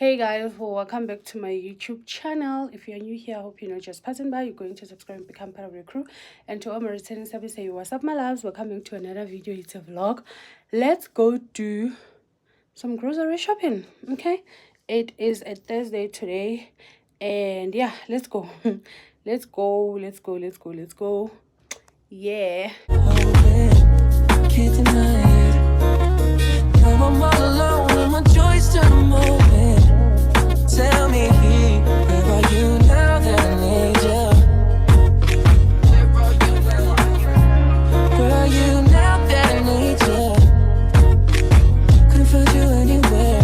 Hey guys, welcome back to my YouTube channel. If you're new here, I hope you're not just passing by, you're going to subscribe and become part of the crew. And to all my returning subs, say what's up my loves, welcome back to another video. It's a vlog. Let's go do some grocery shopping. Okay, it is a Thursday today, and yeah, let's go. let's go. Yeah. Can't deny it. Now I'm all alone and my joys turn to moment. Tell me, where are you now that I need you? Where are you now that I need you? Couldn't find you anywhere.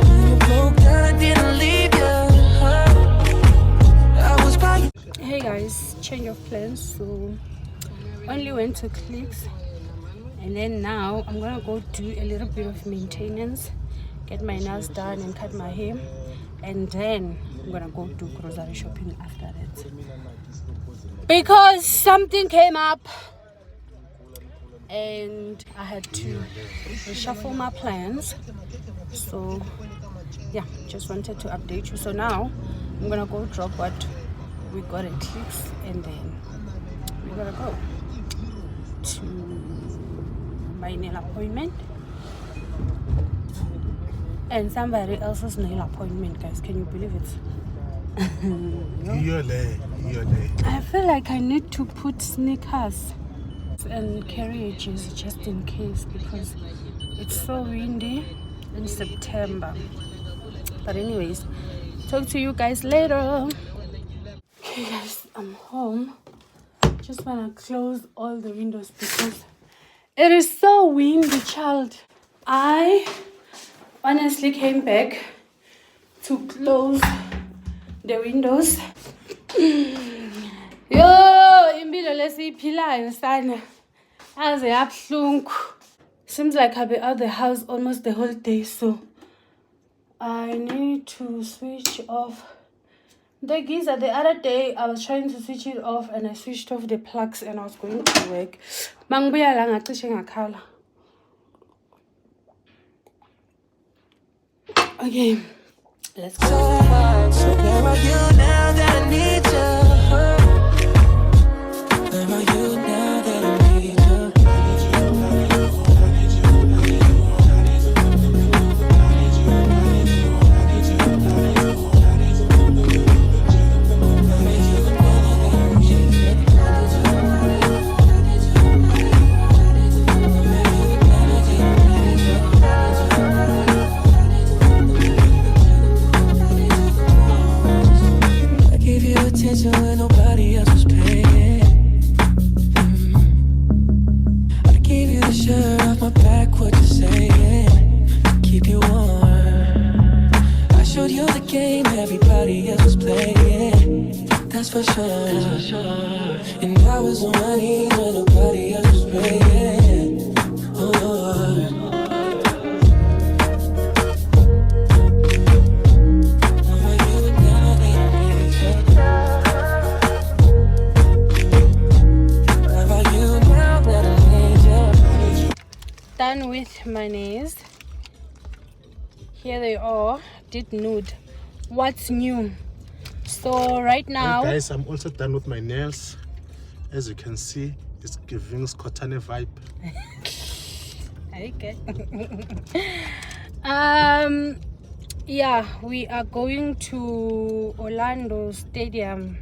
When you broke down, I didn't leave you. I was by you. Hey guys, change of plans. So only went to Clicks, and then now I'm gonna go do a little bit of maintenance, get my nails done and cut my hair, and then I'm gonna go do grocery shopping after that because something came up and I had to reshuffle my plans. So yeah, just wanted to update you. So now I'm gonna go drop what we got at Clicks, and then we're gonna go to my nail appointment and somebody else's nail appointment, guys. Can you believe it? You're there. I feel like I need to put sneakers and carriages just in case, because it's so windy in September. But anyways, talk to you guys later. Okay guys, I'm home. Just wanna close all the windows because it is so windy, child. I honestly came back to close the windows. Yo, impilo lesiyiphilayo sana. Aze yabuhlungu. Seems like I'll be out the house almost the whole day, so I need to switch off the geyser. The other day I was trying to switch it off and I switched off the plugs and I was going to work. Mangibuya la ngacishe ngakhala. Okay, let's go. So where are you now that I need you? Where are you now that I need you? When nobody else was paying. I gave you the shirt off my back, what you saying? Keep you warm. I showed you the game everybody else was playing. That's for sure. And I was on my knees when nobody else was praying. Oh Lord. Done with my nails. Here they are. Did nude. What's new? So right now, hey guys, I'm also done with my nails. As you can see, it's giving Scottane vibe. okay. Yeah, we are going to Orlando Stadium.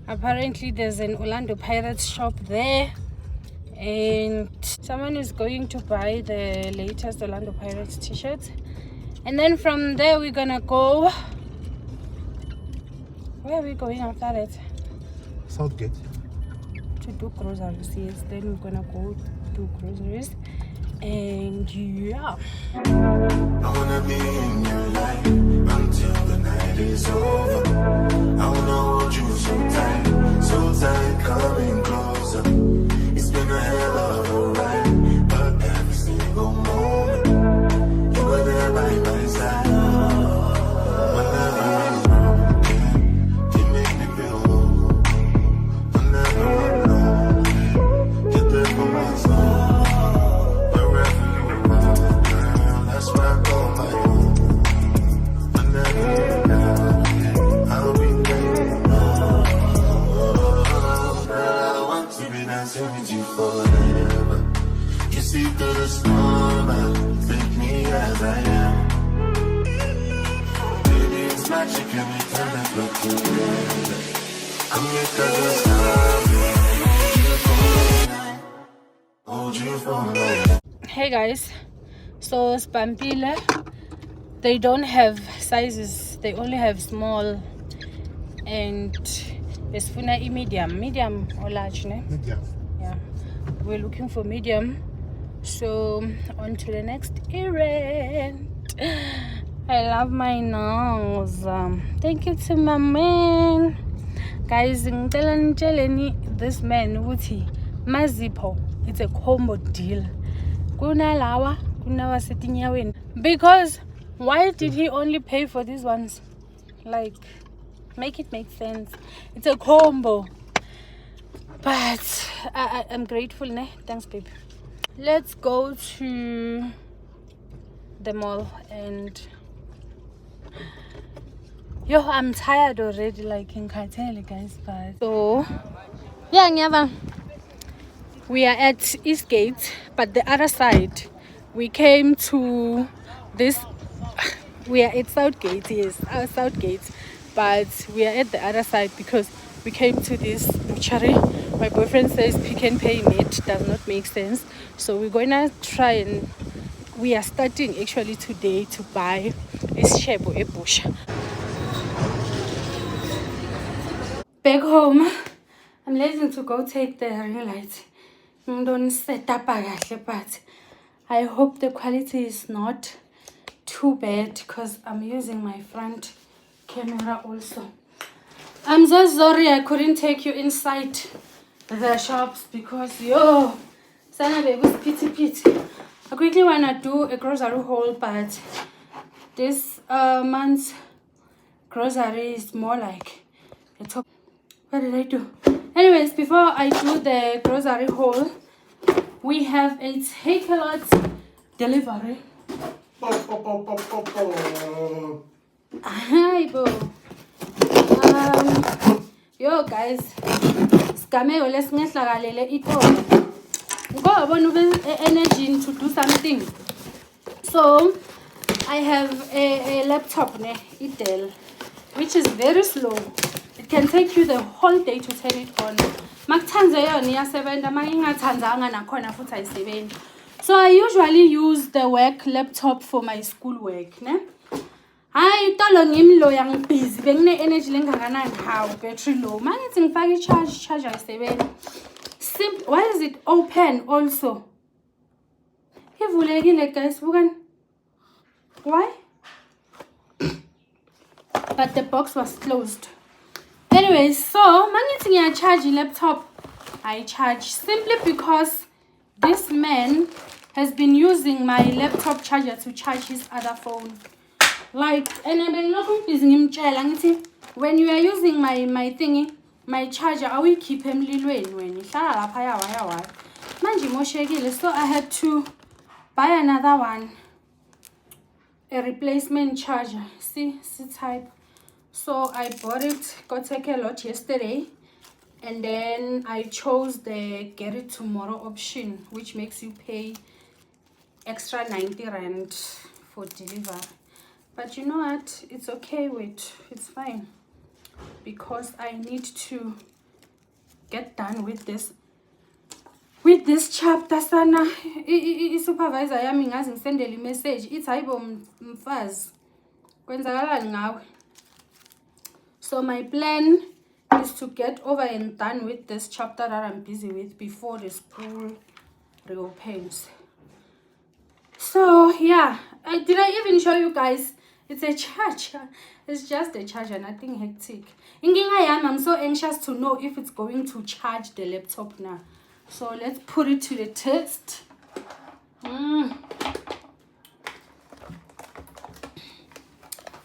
Apparently there's an Orlando Pirates shop there, and someone is going to buy the latest Orlando Pirates t-shirts, and then from there we're gonna go. Where are we going after that? Southgate. To do groceries. Yes, then we're gonna go do groceries, and yeah. I wanna be in your life until the night is over. I wanna hold you so tight, coming closer. It's been a hell of a ride, but every single moment you were there by my side. Whenever I'm wrong, you make me feel low. Whenever I'm low, you're there for my soul. Wherever you are, girl, that's where I call my own. see through the storm and take me as I am. Baby, it's magic every time I look together. Come here, 'cause it's time. Hold you for me. Hey guys, so Spampile, they don't have sizes, they only have small and it's funa medium or large, ne? Medium. Yeah, we're looking for medium. So on to the next errand. I love my nose. Thank you to my man. Guys, this man Wuti Mazipo. It's a combo deal. Because why did he only pay for these ones? Like, make it make sense. It's a combo. But I'm grateful, ne? Thanks, babe. Let's go to the mall and yo, I'm tired already, like in Kaitele, guys. But so yeah, Nyava. We are at Eastgate, but the other side we came to this. We are at Southgate, yes, Southgate, but we are at the other side because we came to this butchery. My boyfriend says Pick and Pay meat does not make sense, so we're gonna try and we are starting actually today to buy this shebo a bush. Back home, I'm leaving to go take the ring light. Don't set up, but I hope the quality is not too bad because I'm using my front camera also. I'm so sorry I couldn't take you inside the shops because yo, sana baby's pity. I quickly wanna do a grocery haul, but this month's grocery is more like a top. What did I do? Anyways, before I do the grocery haul, we have a take-a-lot delivery. Hi, bro. Yo, guys. Scameo, let's get go energy to do something. So, I have a laptop, Dell, which is very slow. It can take you the whole day to turn it on. So I usually use the work laptop for my school work. I told him lo yang busy. Bengne energy how battery low. Mangeting fagi charger 7. Simple. Why is it open also? Guys, why? But the box was closed. Anyway, so mangeting I charge laptop. I charge simply because this man has been using my laptop charger to charge his other phone. Like, and I've been using him when you are using my thingy, my charger, I will keep him when so I had to buy another one, a replacement charger. See type. So I bought it, got take-a-lot yesterday, and then I chose the get it tomorrow option, which makes you pay extra 90 rand for delivery. But you know what, it's okay, wait, it's fine, because I need to get done with this chapter. Sana supervisor yami ngazi ngisendele message ithi hayibo mfazi kwenzakalani ngawe. So my plan is to get over and done with this chapter that I'm busy with before the school reopens. So yeah, did I even show you guys? It's a charger. It's just a charger, nothing hectic. I'm so anxious to know if it's going to charge the laptop now. So let's put it to the test.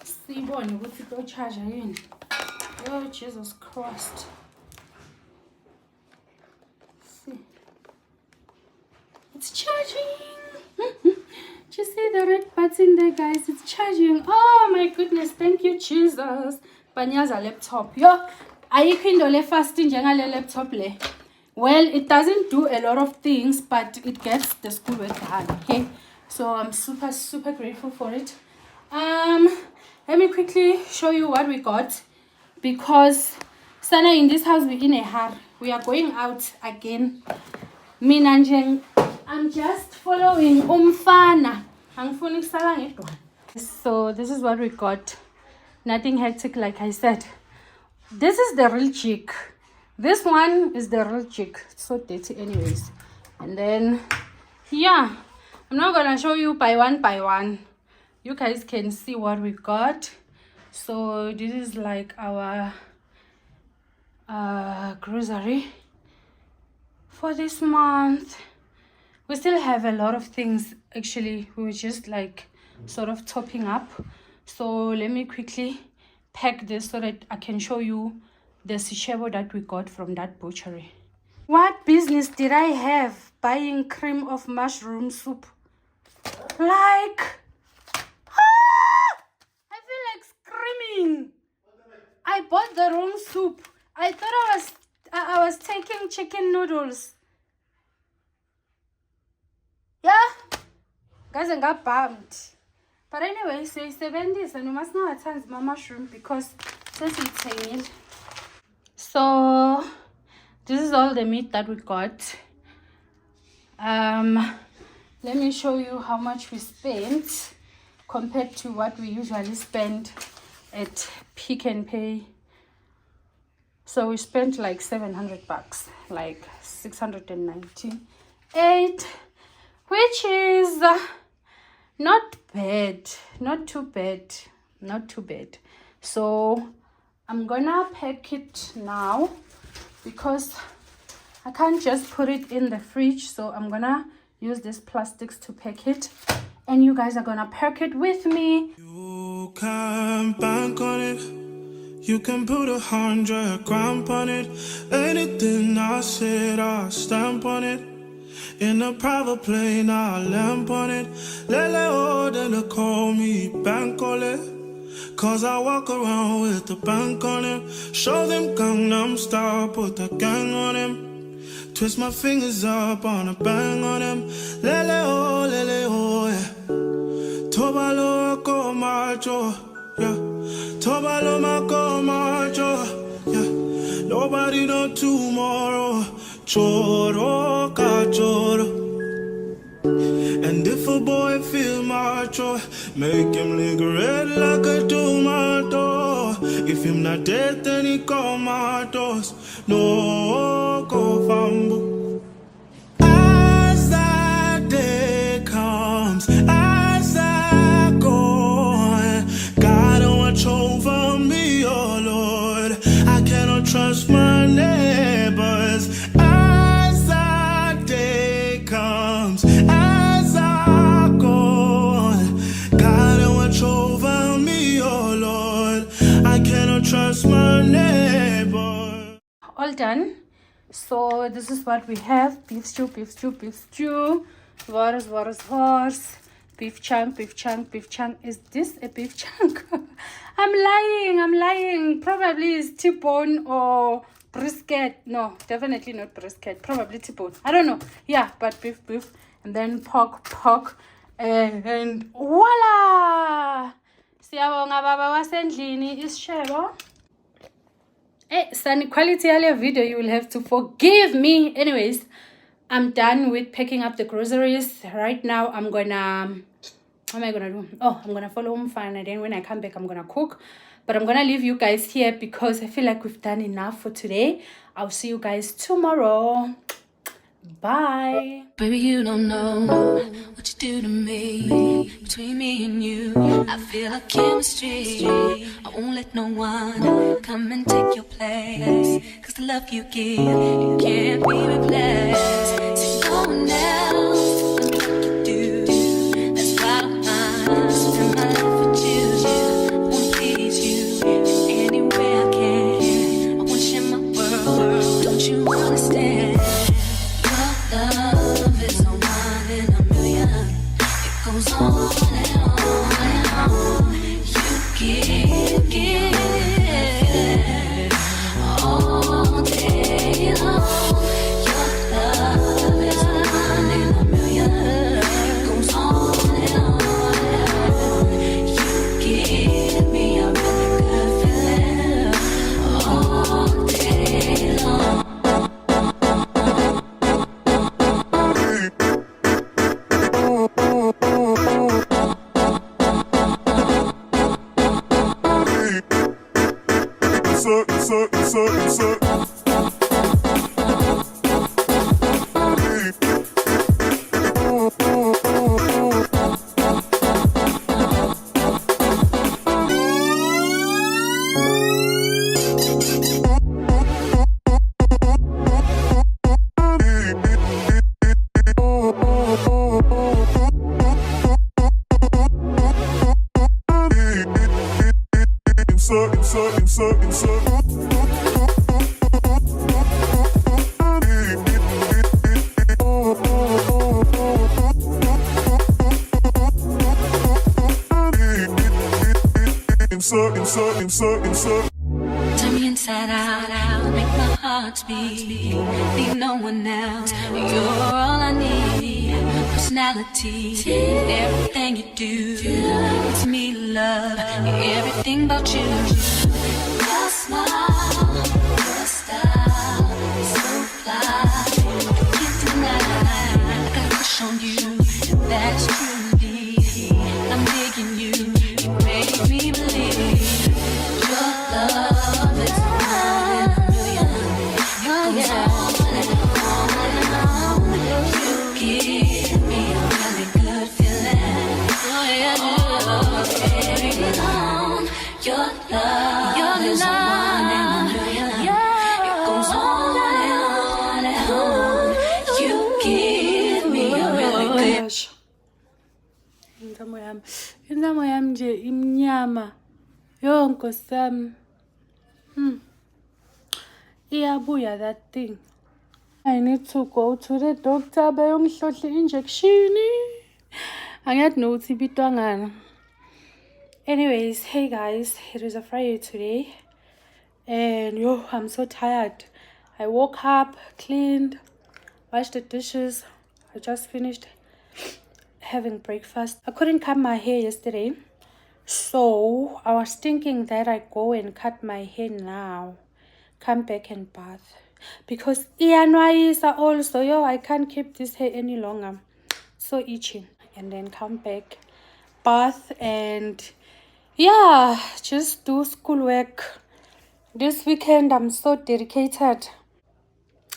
See one, what's it go charger in? Oh Jesus Christ. See. It's charging. You see the red button there, guys? It's charging. Oh my goodness, thank you Jesus. Banyaza laptop. Yo, ayikho indole fast njengale laptop le. Well, it doesn't do a lot of things, but it gets the schoolwork done. Okay, so I'm super grateful for it. Let me quickly show you what we got, because Sana, in this house we're in a hurry. We are going out again. Me Nanjeng, I'm just following umfana. So this is what we got. Nothing hectic, like I said. This is the real chick. This one is the real chick. It's so dirty anyways. And then, yeah, I'm not gonna show you by one. You guys can see what we got. So this is like our grocery for this month. We still have a lot of things. Actually, we were just like sort of topping up. So let me quickly pack this so that I can show you the sishebo that we got from that butchery. What business did I have buying cream of mushroom soup? Like, I feel like screaming. I bought the wrong soup. I thought I was taking chicken noodles. Yeah, guys, I got bummed. But anyway, so it's 70s and you must know at times my mushroom because since it's hanging. So this is all the meat that we got. Let me show you how much we spent compared to what we usually spend at Pick and Pay. So we spent like $700, like 698, which is not bad, not too bad. So I'm gonna pack it now because I can't just put it in the fridge. So I'm gonna use these plastics to pack it, and you guys are gonna pack it with me. You can bank on it. You can put 100 grand on it. Anything I said, I'll stamp on it. In a private plane, I'll lamp on it. Lele oh, then they call me bank on it. Cause I walk around with the bank on him. Show them Gangnam Style, put the gang on him. Twist my fingers up on a bang on him. Lele oh, yeah. Tobalo ko macho, yeah. Tobalo mako macho, yeah. Nobody know tomorrow. Choro ka choro. And if a boy feel macho, make him lick red like a tomato. If him not dead, then he comatose. No go fumble. As that day comes, as I go, God watch over me, oh Lord. I cannot trust my neighbors. As that day comes, as I go, God watch over me, oh Lord. I cannot trust my neighbor. All done. So this is what we have: beef stew, wars, beef chunk. Is this a beef chunk? I'm lying. Probably it's T-bone or brisket. No, definitely not brisket. Probably T-bone. I don't know. Yeah, but beef, and then pork, and voila! Siyabonga baba wasendlini isishebo. Sunny quality earlier video, you will have to forgive me. Anyways, I'm done with picking up the groceries. Right now, I'm gonna, what am I gonna do? Oh, I'm gonna follow Umfana, and then when I come back, I'm gonna cook. But I'm gonna leave you guys here because I feel like we've done enough for today. I'll see you guys tomorrow. Bye. Baby, you don't know what you do to me. Between me and you, I feel like chemistry. I won't let no one come and take your place. Cause the love you give, it can't be replaced. See, no one else can do like you do. That's why I don't mind spending my life with you. I wanna please you in any way I can. I wanna share my world, don't you understand? Love is a one in a million. It goes on and on and on. You give all day long. Turn me inside out, make my heart speak. Need no one else. You're all I need. Personality, everything you do. It's me, love, everything about you. Your smile, your style, so fly. Can't deny, I got a crush on you. That's truly, I'm digging you. You make me believe. Love is one in a million. It goes on and on. You give me a really good feeling. Oh yeah, carry on. Your love is one in a million. It goes on and on. You give me a really good. Intamo yami nje imnyama yonke sami. Iyabuya that thing. I need to go to the doctor bayongihlohla injection. Angiyazi nokuthi ibitwa ngani. Anyways, hey guys, it is a Friday today. And I'm so tired. I woke up, cleaned, washed the dishes. I just finished having breakfast. I couldn't cut my hair yesterday. So I was thinking that I go and cut my hair now, come back and bath, because iyanwayisa also. I can't keep this hair any longer, so itchy. And then come back, bath, and yeah, just do schoolwork. This weekend I'm so dedicated.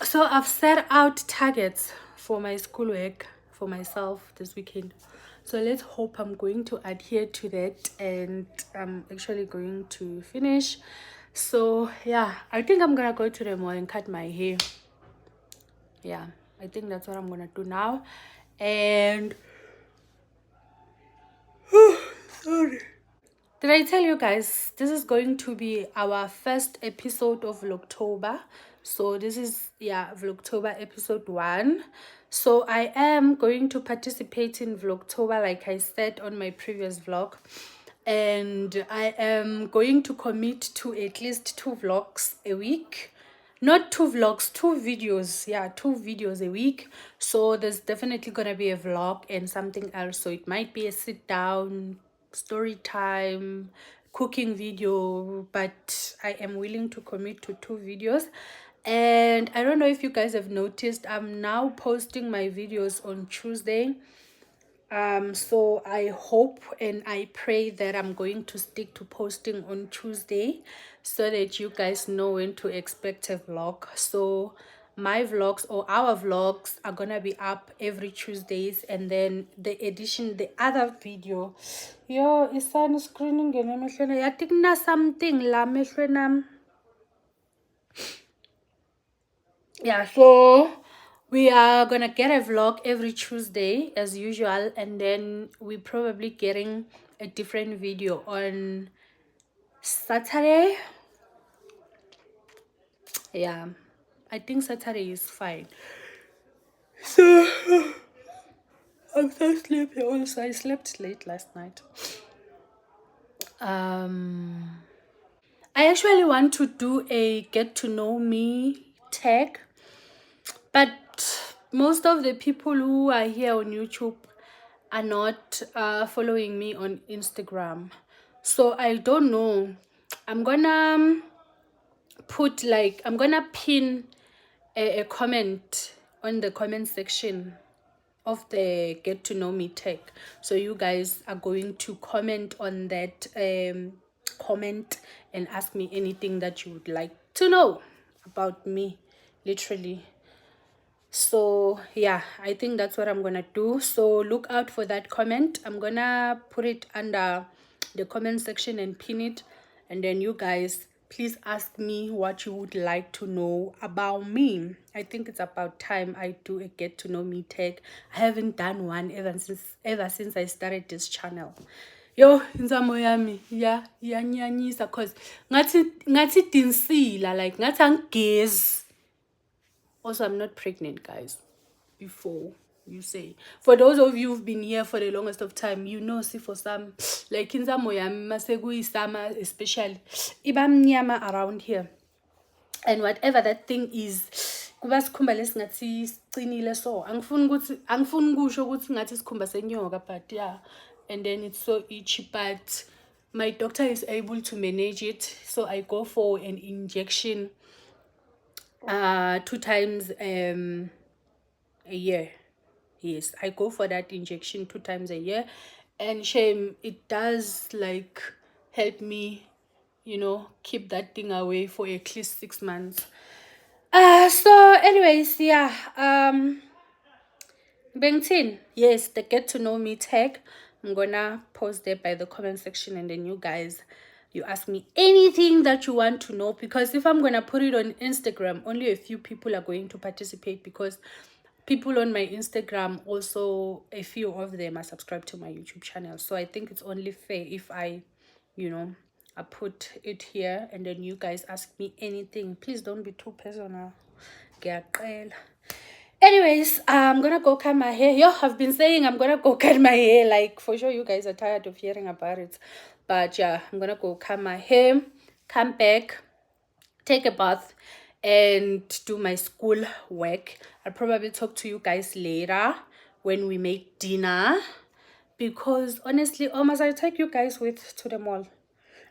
So I've set out targets for my schoolwork for myself this weekend. So let's hope I'm going to adhere to that and I'm actually going to finish. So yeah, I think I'm gonna go to the mall and cut my hair. Yeah, I think that's what I'm gonna do now. And sorry. Did I tell you guys this is going to be our first episode of Vlogtober? So this is Vlogtober episode 1. So I am going to participate in Vlogtober like I said on my previous vlog. And I am going to commit to at least 2 vlogs a week. Not 2 vlogs, 2 videos. Yeah, 2 videos a week. So there's definitely gonna be a vlog and something else. So it might be a sit down, story time, cooking video, but I am willing to commit to 2 videos. And I don't know if you guys have noticed, I'm now posting my videos on Tuesday. So I hope and I pray that I'm going to stick to posting on Tuesday so that you guys know when to expect a vlog. So my vlogs or our vlogs are gonna be up every Tuesdays, and then the other video, is sun screening and I think na something la mehlwenam. Yeah, so we are gonna get a vlog every Tuesday as usual, and then we're probably getting a different video on Saturday. Yeah, I think Saturday is fine. So I'm so sleepy also. I slept late last night. I actually want to do a get to know me tag, but most of the people who are here on YouTube are not following me on Instagram. So I don't know. I'm gonna put I'm gonna pin a comment on the comment section of the get to know me tag. So you guys are going to comment on that comment and ask me anything that you would like to know about me, literally. So yeah, I think that's what I'm gonna do. So look out for that comment. I'm gonna put it under the comment section and pin it, and then you guys please ask me what you would like to know about me. I think it's about time I do a get to know me tag. I haven't done one ever since I started this channel. Yo, inzamo yami, nyanyisa, cause ngati tinsila, like ngati angez. Also, I'm not pregnant, guys. Before you say, for those of you who've been here for the longest of time, you know, see for some, like inzamo yami, masegu summer especially, ibamnyama around here, and whatever that thing is, kuba sikhumba lesingathi sicinile so. Angifuni kusho ukuthi ngathi sikhumba senyoka, but yeah. And then it's so itchy, but my doctor is able to manage it, so I go for an injection 2 times a year. Yes, I go for that injection 2 times a year, and shame it does like help me, you know, keep that thing away for at least 6 months. So anyways, yeah, Bengtin, yes, the get to know me tag, I'm gonna post there by the comment section, and then you guys, you ask me anything that you want to know, because if I'm gonna put it on Instagram, only a few people are going to participate, because people on my Instagram, also a few of them are subscribed to my YouTube channel. So I think it's only fair if I, you know, I put it here, and then you guys ask me anything. Please don't be too personal. Anyways, I'm gonna go cut my hair. Yo, I've been saying I'm gonna go cut my hair, like for sure you guys are tired of hearing about it, but yeah, I'm gonna go cut my hair, come back, take a bath, and do my school work. I'll probably talk to you guys later when we make dinner, because honestly, almost I take you guys with to the mall.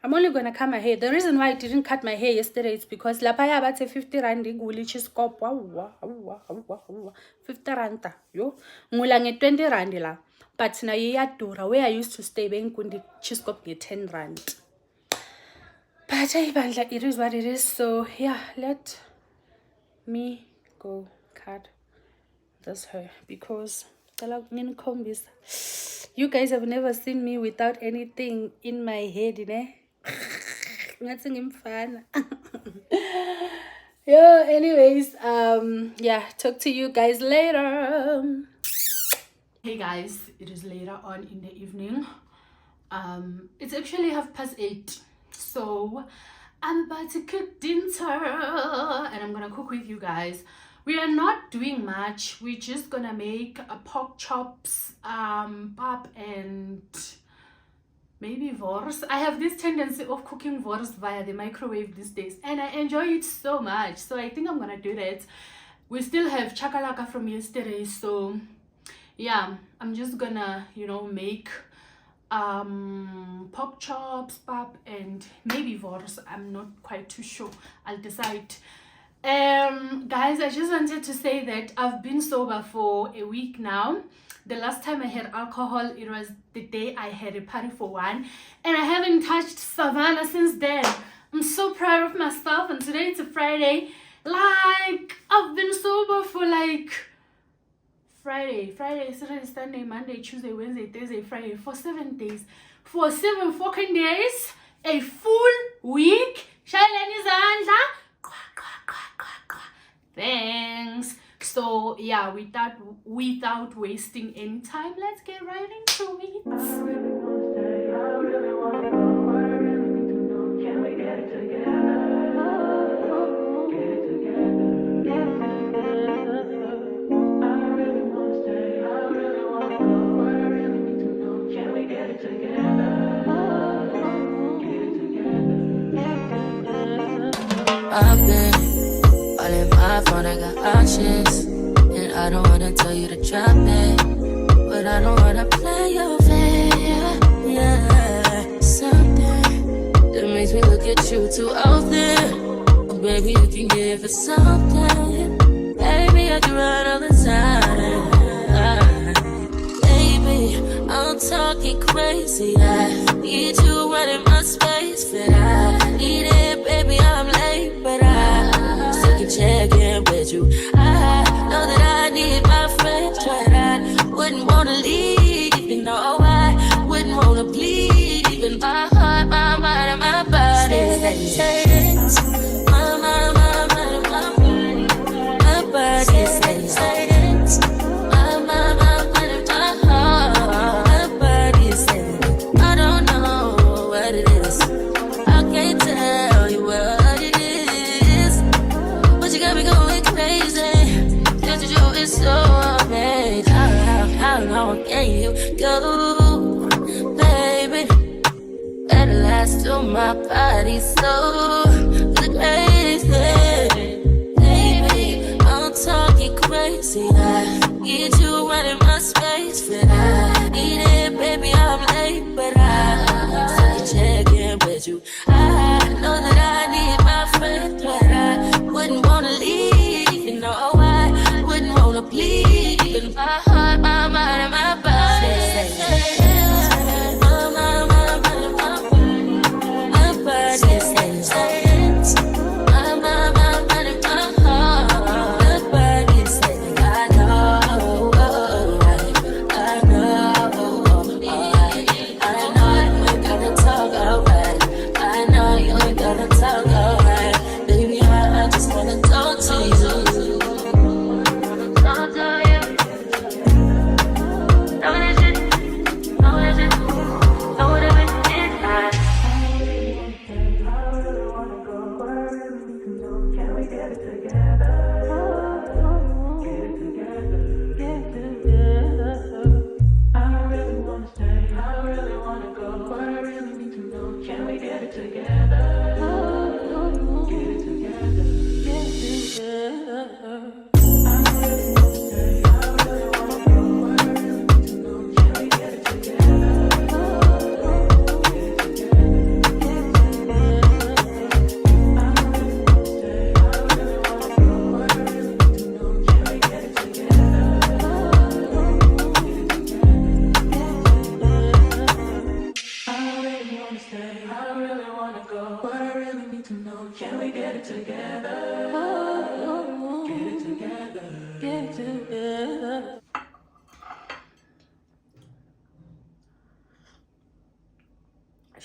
I'm only gonna cut my hair. The reason why I didn't cut my hair yesterday is because lapaya about 50 rand which is cop 50 rand yo ngulange 20 rand la, but na yadura where I used to stay ben kundi chiskop get 10 rand. But it is what it is. So yeah, let me go cut this hair, because you guys have never seen me without anything in my head, ne? Yeah, anyways, yeah, talk to you guys later. Hey guys, it is later on in the evening. It's actually 8:30, so I'm about to cook dinner, and I'm gonna cook with you guys. We are not doing much. We're just gonna make a pork chops, pap, and maybe wors. I have this tendency of cooking wors via the microwave these days, and I enjoy it so much. So I think I'm gonna do that. We still have chakalaka from yesterday, so yeah, I'm just gonna, you know, make pork chops, pap, and maybe wors. I'm not quite too sure. I'll decide. Guys, I just wanted to say that I've been sober for a week now. The last time I had alcohol, it was the day I had a party for one, and I haven't touched Savannah since then. I'm so proud of myself, and today it's a Friday. Like, I've been sober for like Friday, Saturday, Sunday, Monday, Tuesday, Wednesday, Thursday, Friday, for 7 days. For 7 fucking days, a full week. Shailani Zandla. Thanks. So yeah, without wasting any time, let's get right into it. I've been all in my phone, I got options, and I don't wanna tell you to drop it, but I don't wanna play your fair. Yeah, something that makes me look at you too often. Oh, baby, you can give it something. Baby, I can run all the time. Baby, I'm talking crazy. I need you running my space, but I need it, baby. I'm late, but I still can check in with you. I know that I need my friends, but I wouldn't wanna leave, even though I wouldn't wanna bleed. Even my heart, my mind, and my body says, my mind, my body, my body says, my mind, and my heart, my body says, I don't how can you go, baby? At last to my body so crazy, baby. I'm talking crazy. I get you right in my space, but I need it, baby. I'm late, but I still check in with you. I know that I need my friend, but I wouldn't wanna leave. You know I wouldn't wanna bleed in my heart, my mind, and my body.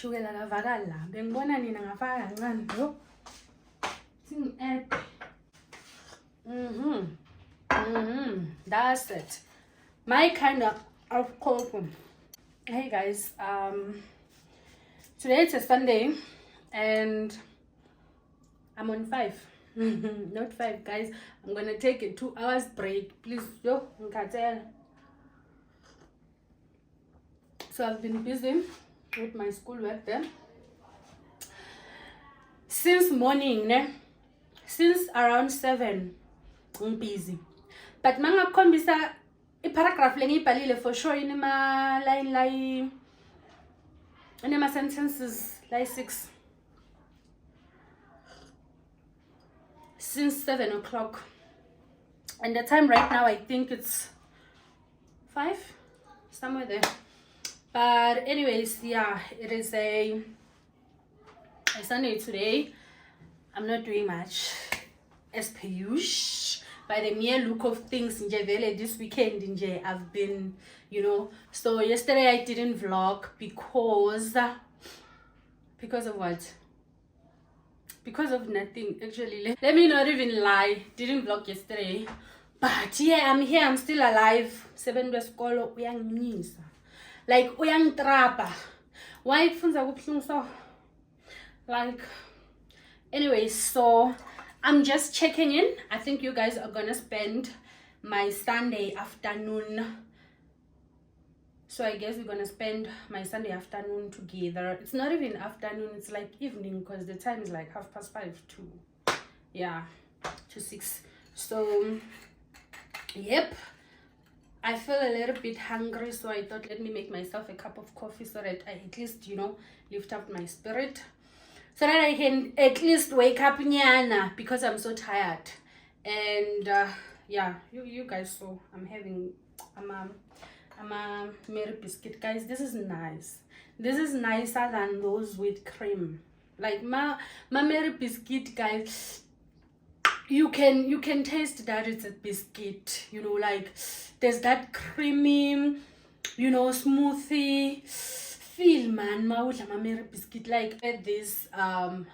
shukela lavakala la bengibona nina ngafaka kancane bro add that's it, my kind of cocoa. Hey guys, today it's a Sunday and I'm on 5 not 5 guys. I'm gonna take a 2 hours break, please. Yo, so I've been busy with my schoolwork then since morning, since around 7 I'm busy, but manga kombisa paragraph lengiyibhalile for sure inema line inema sentences like 6 since 7 o'clock, and the time right now I think it's 5 somewhere there. But anyways, yeah, it is a Sunday today. I'm not doing much as per usual. By the mere look of things, this weekend I've been, so yesterday I didn't vlog because of what? Because of nothing actually. Let me not even lie, didn't vlog yesterday, but yeah, I'm here, I'm still alive. 7 wesikolo uyanginyisa like uyangitrapa. Why kufunza kubuhlungu so? Like, anyways, so I'm just checking in. I think you guys are gonna spend my Sunday afternoon, so I guess we're gonna spend my Sunday afternoon together. It's not even afternoon, it's like evening, because the time is like 5:30 to 6. So yep, I feel a little bit hungry, so I thought let me make myself a cup of coffee so that I at least lift up my spirit, so that I can at least wake up nyana, because I'm so tired. And yeah, you guys saw I'm a Mary biscuit, guys. This is nice. This is nicer than those with cream. Like my Mary biscuit, guys, you can taste that it's a biscuit, like there's that creamy, smoothie feel, man. Ma Mary biscuit, like this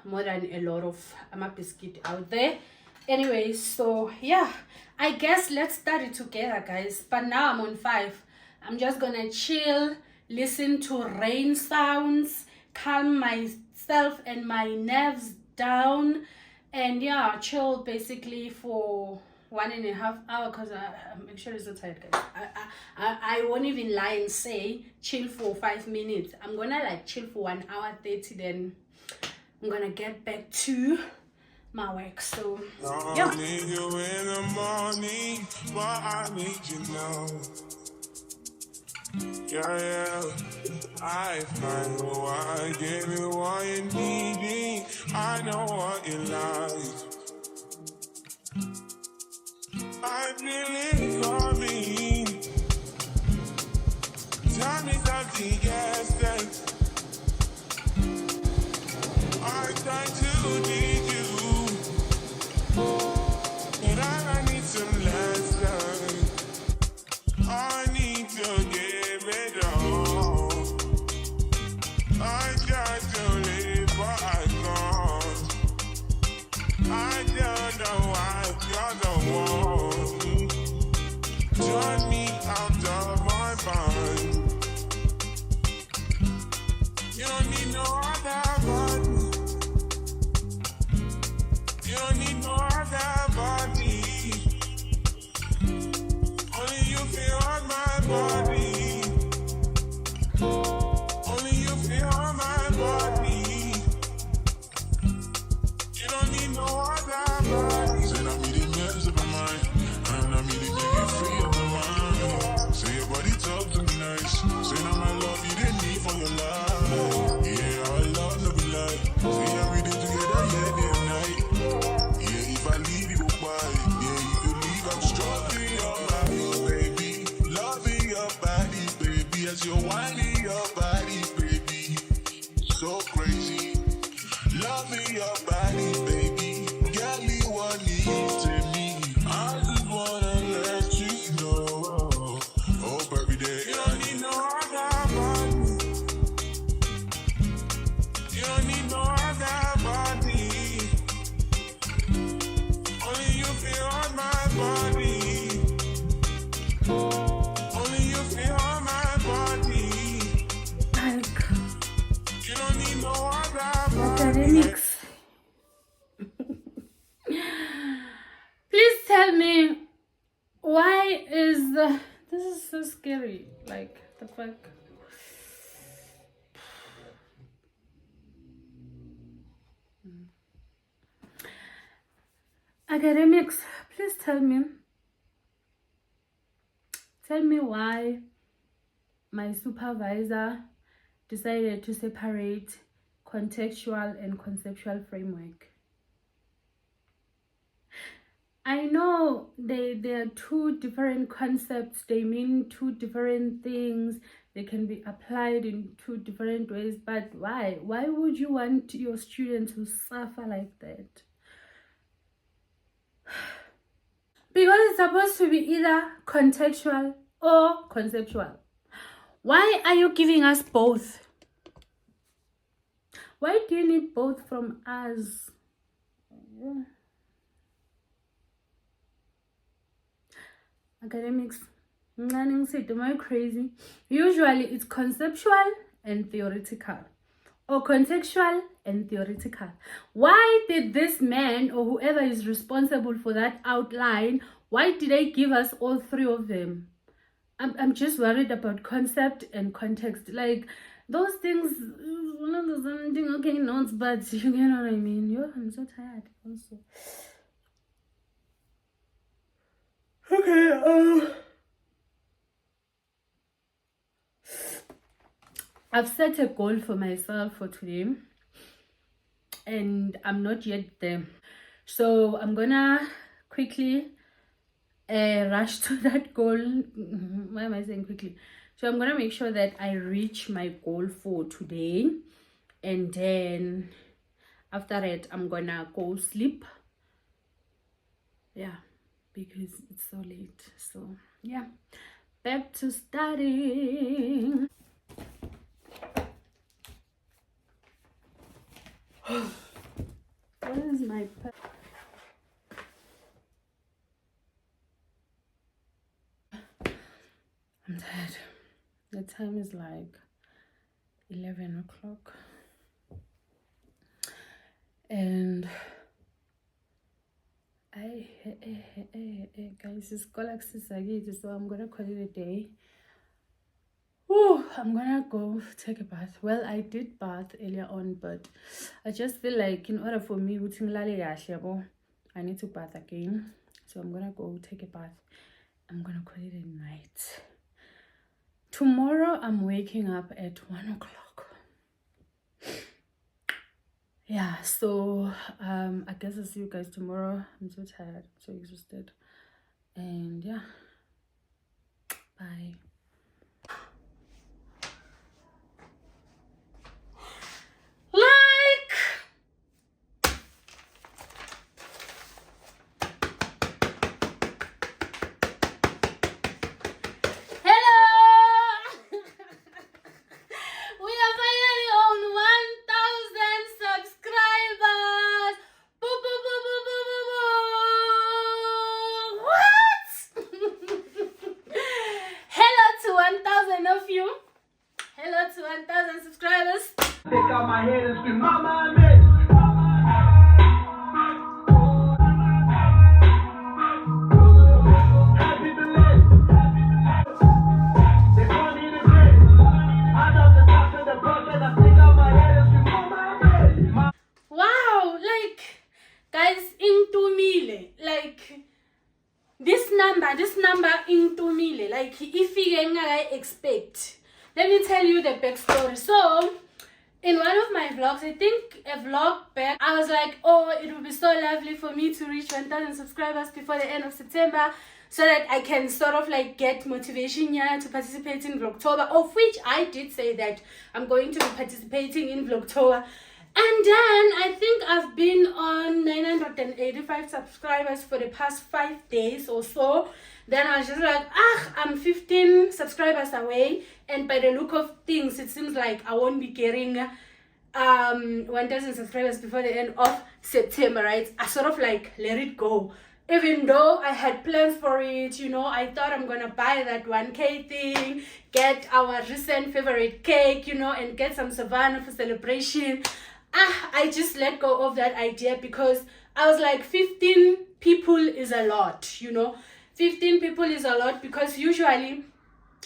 more than a lot of biscuit out there. Anyway, so yeah, I guess let's start it together, guys. But now I'm on 5. I'm just gonna chill, listen to rain sounds, calm myself and my nerves down, and yeah, chill basically for 1.5 hours because I'm actually so tired, guys. I won't even lie and say chill for 5 minutes. I'm gonna like chill for 1 hour 30, then I'm gonna get back to my work. So yeah. I need you in the morning, but I need you now. Yeah. I find why I give you what you need. I know what you like. I feel it coming. Tell me something, yes, yes. I try to need you, but I need some lessons. I need to give it all. I try to live, but I can't. I don't know why you're the one. Turn me out of my mind. You don't need no other body. You don't need no other body. Only you feel on my body. Only you feel on my body. You don't need no other body. Said I mean the mess of my mind. And I mean the make you free of my mind. Say your body talk to me nice. Say now my love you didn't need for your life. Yeah, our love no be like. Say every day together, yeah, day and night. Yeah, if I leave you goodbye. Yeah, you could leave, I'm stroking your body, baby. Loving your body, baby. As you're whining your body, baby. So crazy. Loving your body, baby. Get me what needs to me. I just wanna let you know. Hope every day. You don't need no other body. You don't need no other body. Only you feel on my body. Only you feel on my body. You don't need no other body. Academics. Please tell me, why is this is so scary? Like, the fuck? Academics, please tell me why my supervisor decided to separate contextual and conceptual framework. I know they are two different concepts, they mean two different things, they can be applied in two different ways, but why? Why would you want your students to suffer like that? Because it's supposed to be either contextual or conceptual. Why are you giving us both? Why do you need both from us? Academics, am I crazy? Usually it's conceptual and theoretical, or contextual and theoretical. Why did this man or whoever is responsible for that outline, why did they give us all three of them? I'm just worried about concept and context. Like, those things, one of the something, okay, notes, but you get what I mean. I'm so tired also. Okay, I've set a goal for myself for today, and I'm not yet there. So I'm gonna quickly rush to that goal. Why am I saying quickly? So I'm gonna make sure that I reach my goal for today, and then after that I'm gonna go sleep. Yeah, because it's so late. So yeah, back to studying. Where is my pen? I'm tired. The time is like 11 o'clock. And I Guys, it's Galaxy Sagiti, so I'm gonna call it a day. Oh, I'm gonna go take a bath. Well, I did bath earlier on, but I just feel like in order for me I need to bath again. So I'm gonna go take a bath. I'm gonna call it a night. Tomorrow I'm waking up at 1 o'clock. Yeah, so I guess I'll see you guys tomorrow. I'm so tired, so exhausted. And yeah, bye. Hello to 1,000 subscribers. Take out my head and scream, Mama, I made happy belated. They call me the great. I love the top of the process. I take out my head and scream, Mama, I made. Wow, like, guys, intumile, like, this number intumile, like, if I expect. Let me tell you the backstory. So, in one of my vlogs, I think a vlog back, I was like, oh, it would be so lovely for me to reach 1,000 subscribers before the end of September, so that I can sort of like get motivation here to participate in Vlogtober, of which I did say that I'm going to be participating in Vlogtober. And then I think I've been on 985 subscribers for the past 5 days or so. Then I was just like, I'm 15 subscribers away. And by the look of things, it seems like I won't be getting 1,000 subscribers before the end of September, right? I sort of like let it go. Even though I had plans for it, you know, I thought I'm gonna buy that 1K thing, get our recent favorite cake, you know, and get some Savannah for celebration. I just let go of that idea because I was like, 15 people is a lot, you know. 15 people is a lot because usually,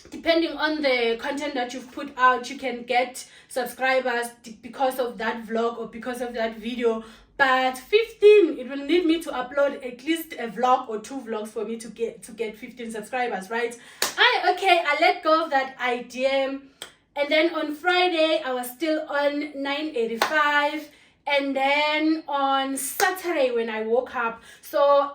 depending on the content that you've put out, you can get subscribers because of that vlog or because of that video. But 15, it will need me to upload at least a vlog or 2 vlogs for me to get 15 subscribers, right? I let go of that idea. And then on Friday, I was still on 985. And then on Saturday, when I woke up, so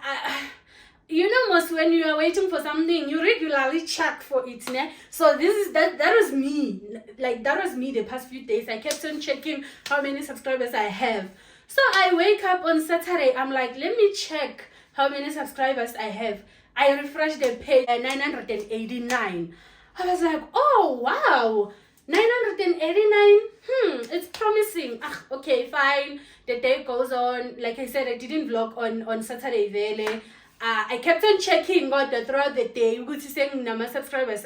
you know, most when you are waiting for something, you regularly check for it, ne? So that was me. Like, that was me the past few days. I kept on checking how many subscribers I have. So I wake up on Saturday, I'm like, let me check how many subscribers I have. I refreshed the page at 989. I was like, oh wow, 989. It's promising. Okay, fine. The day goes on. Like I said, I didn't vlog on Saturday vele. I kept on checking throughout the day, saying number subscribers.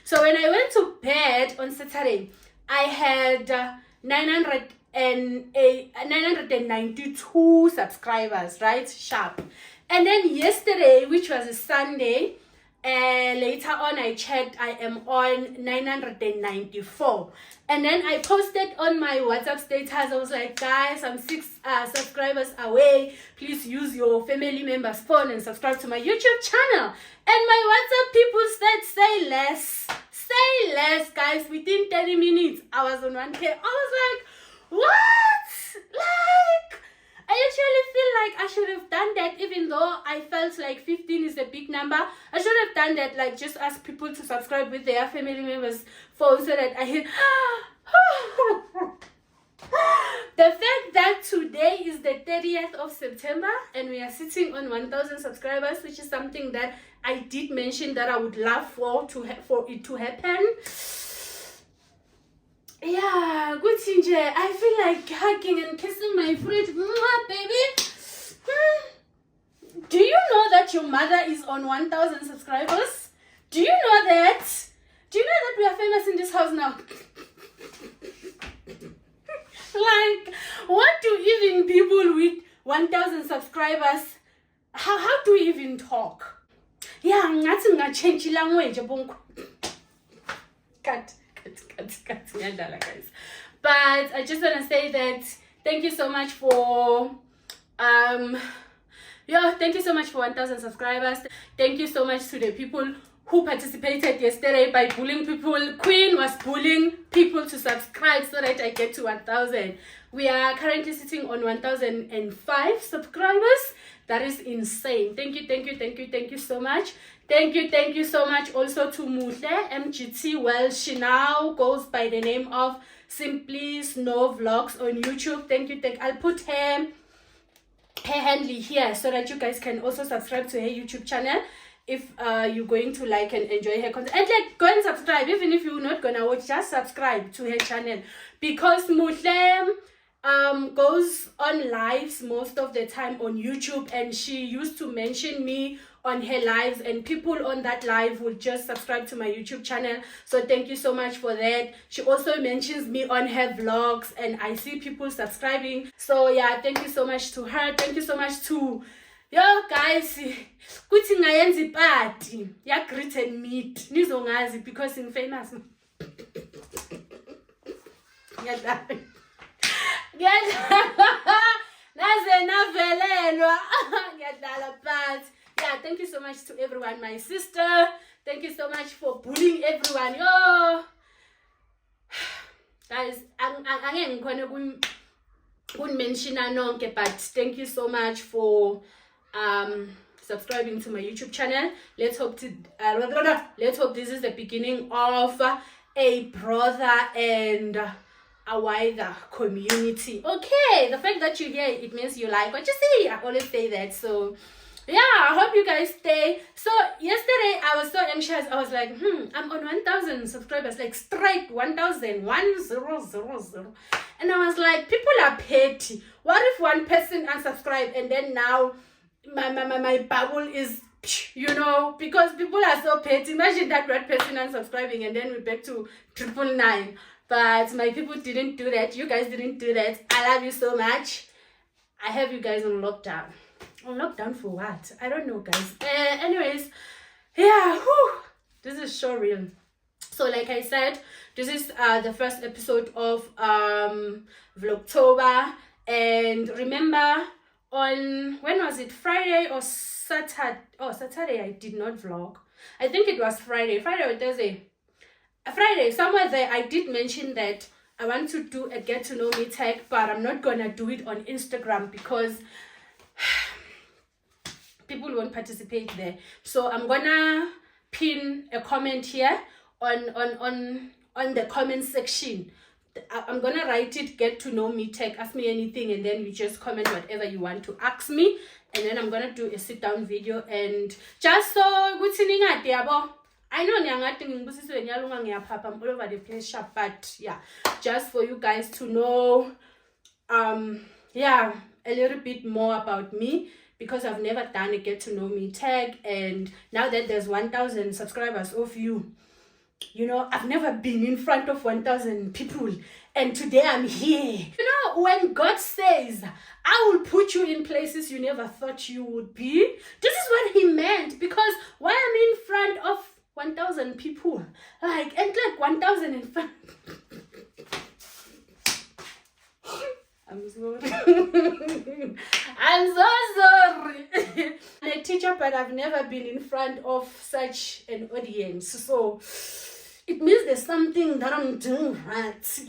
So when I went to bed on Saturday, I had 992 subscribers, right? Sharp. And then yesterday, which was a Sunday, later on I checked, I am on 994. And then I posted on my WhatsApp status, I was like, guys, I'm 6 subscribers away. Please use your family member's phone and subscribe to my YouTube channel. And my WhatsApp people said, say less, guys. Within 30 minutes, I was on 1K. I was like, what? Like, I actually feel like I should have done that, even though I felt like 15 is a big number. I should have done that, like, just ask people to subscribe with their family members' phones so that I hit. The fact that today is the 30th of September and we are sitting on 1,000 subscribers, which is something that I did mention that I would love for it to happen. Yeah, good thing. I feel like hugging and kissing my fridge. Baby. Do you know that your mother is on 1,000 subscribers? Do you know that? Do you know that we are famous in this house now? Like, what do even people with 1,000 subscribers how do we even talk? Yeah, ngathi ngachange language abonke. Cut, guys. But I just want to say that thank you so much for thank you so much for 1,000 subscribers. Thank you so much to the people who participated yesterday by bullying people. Queen was bullying people to subscribe so that I get to 1,000. We are currently sitting on 1,005 subscribers. That is insane. Thank you so much. Thank you so much also to Muhle MGT. Well, she now goes by the name of Simply Snow Vlogs on YouTube. Thank you. I'll put her handle here so that you guys can also subscribe to her YouTube channel if you're going to like and enjoy her content. And like, go and subscribe. Even if you're not gonna watch, just subscribe to her channel, because Muhle goes on lives most of the time on YouTube, and she used to mention me on her lives, and people on that live will just subscribe to my YouTube channel. So thank you so much for that. She also mentions me on her vlogs, and I see people subscribing. So yeah, thank you so much to her. Thank you so much to guys. Kuthi ngayenza party ya greet and meet nizongazi because I'm famous. But yeah, thank you so much to everyone. My sister, thank you so much for bullying everyone. Guys, I'm going to mention nonke, but thank you so much for subscribing to my YouTube channel. Let's hope this is the beginning of a brother and a wider community. Okay, the fact that you're here, it means you like what you see. I always say that. So yeah, I hope you guys stay. So yesterday I was so anxious. I was like, I'm on 1,000 subscribers, like straight 1,000, 1,000. And I was like, people are petty. What if one person unsubscribe and then now my bubble is, because people are so petty. Imagine that one person unsubscribing and then we're back to 999. But my people didn't do that. You guys didn't do that. I love you so much. I have you guys on lockdown. On lockdown for what? I don't know, guys. Anyways, yeah, this is so real. So like I said, this is the first episode of Vlogtober. And remember, on, when was it? Friday or Saturday? Oh, Saturday I did not vlog. I think it was Friday or Thursday. Friday, somewhere there, I did mention that I want to do a get to know me tag, but I'm not gonna do it on Instagram because people won't participate there. So I'm gonna pin a comment here on the comment section. I'm gonna write it get to know me tag, ask me anything, and then you just comment whatever you want to ask me, and then I'm gonna do a sit down video, and just so I know I'm all over the place, but yeah, just for you guys to know a little bit more about me, because I've never done a get to know me tag, and now that there's 1,000 subscribers of you, I've never been in front of 1,000 people, and today I'm here. When God says, I will put you in places you never thought you would be, this is what he meant, because why I'm in front of 1,000 people, and like 1,000 in front. I'm sorry. I'm so sorry. I'm a teacher, but I've never been in front of such an audience. So it means there's something that I'm doing right,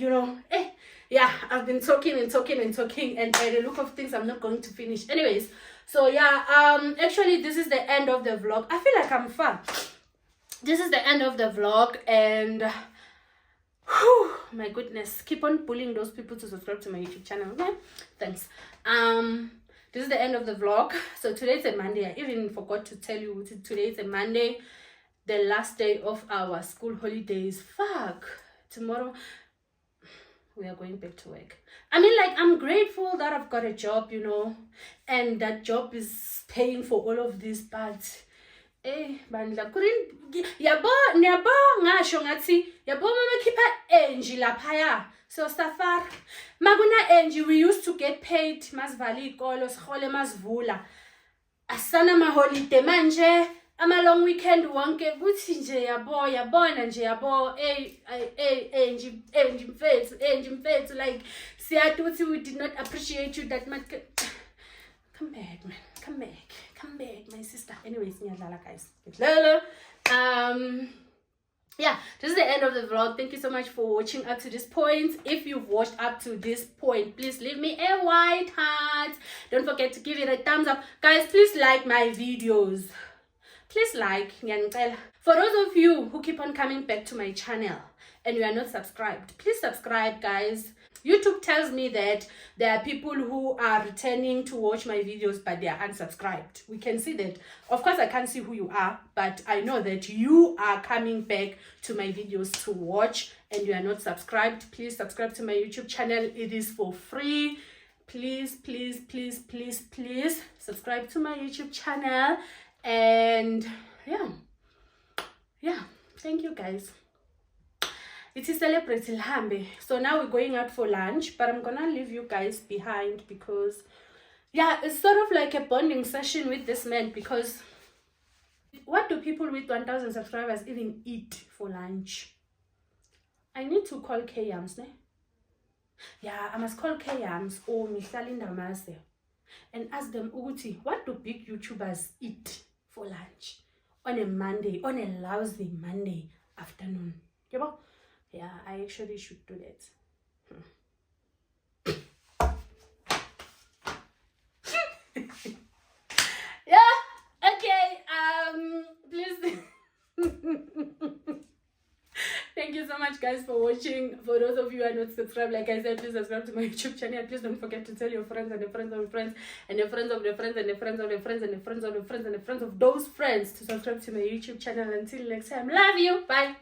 Yeah, I've been talking, and by the look of things, I'm not going to finish. Anyways, so yeah, actually, this is the end of the vlog. I feel like I'm fun. This is the end of the vlog, and my goodness, keep on bullying those people to subscribe to my YouTube channel. Okay, thanks. This is the end of the vlog. So today's a Monday. I even forgot to tell you today's a Monday, the last day of our school holidays. Fuck, tomorrow we are going back to work. I mean, like, I'm grateful that I've got a job, and that job is paying for all of this, but bandla yabo ngasho ngathi yabo mama khipha enji laphaya so safari maguna enji we used to get paid masivali ikolo sihole masivula asana maholide manje, ama long weekend wonke kuthi nje yabona nje nje mfethu like siyatuthi we did not appreciate you that much. Come back, man. Come back, my sister. Anyways, ngiyadlala guys. Yeah, this is the end of the vlog. Thank you so much for watching up to this point. If you've watched up to this point, please leave me a white heart. Don't forget to give it a thumbs up. Guys, please like my videos. Please like. For those of you who keep on coming back to my channel and you are not subscribed, please subscribe, guys. YouTube tells me that there are people who are returning to watch my videos, but they are unsubscribed. We can see that. Of course, I can't see who you are, but I know that you are coming back to my videos to watch and you are not subscribed. Please subscribe to my YouTube channel. It is for free. Please, please, please, please, please subscribe to my YouTube channel. And yeah, thank you guys. It is Celebrity Lhambe. So now we're going out for lunch, but I'm gonna leave you guys behind because yeah, it's sort of like a bonding session with this man, because what do people with 1,000 subscribers even eat for lunch? I need to call K-Yams, ne? Yeah, I must call K-Yams or Michalinda Mase and ask them, Uguti, what do big YouTubers eat for lunch on a Monday, on a lousy Monday afternoon? Yeah, I actually should do that. Yeah, okay, please. Thank you so much, guys, for watching. For those of you who are not subscribed, like I said, please subscribe to my YouTube channel. Please don't forget to tell your friends and the friends of your friends and the friends of their friends and the friends of their friends and the friends of their friends and the friends of those friends to subscribe to my YouTube channel. Until next time, love you. Bye.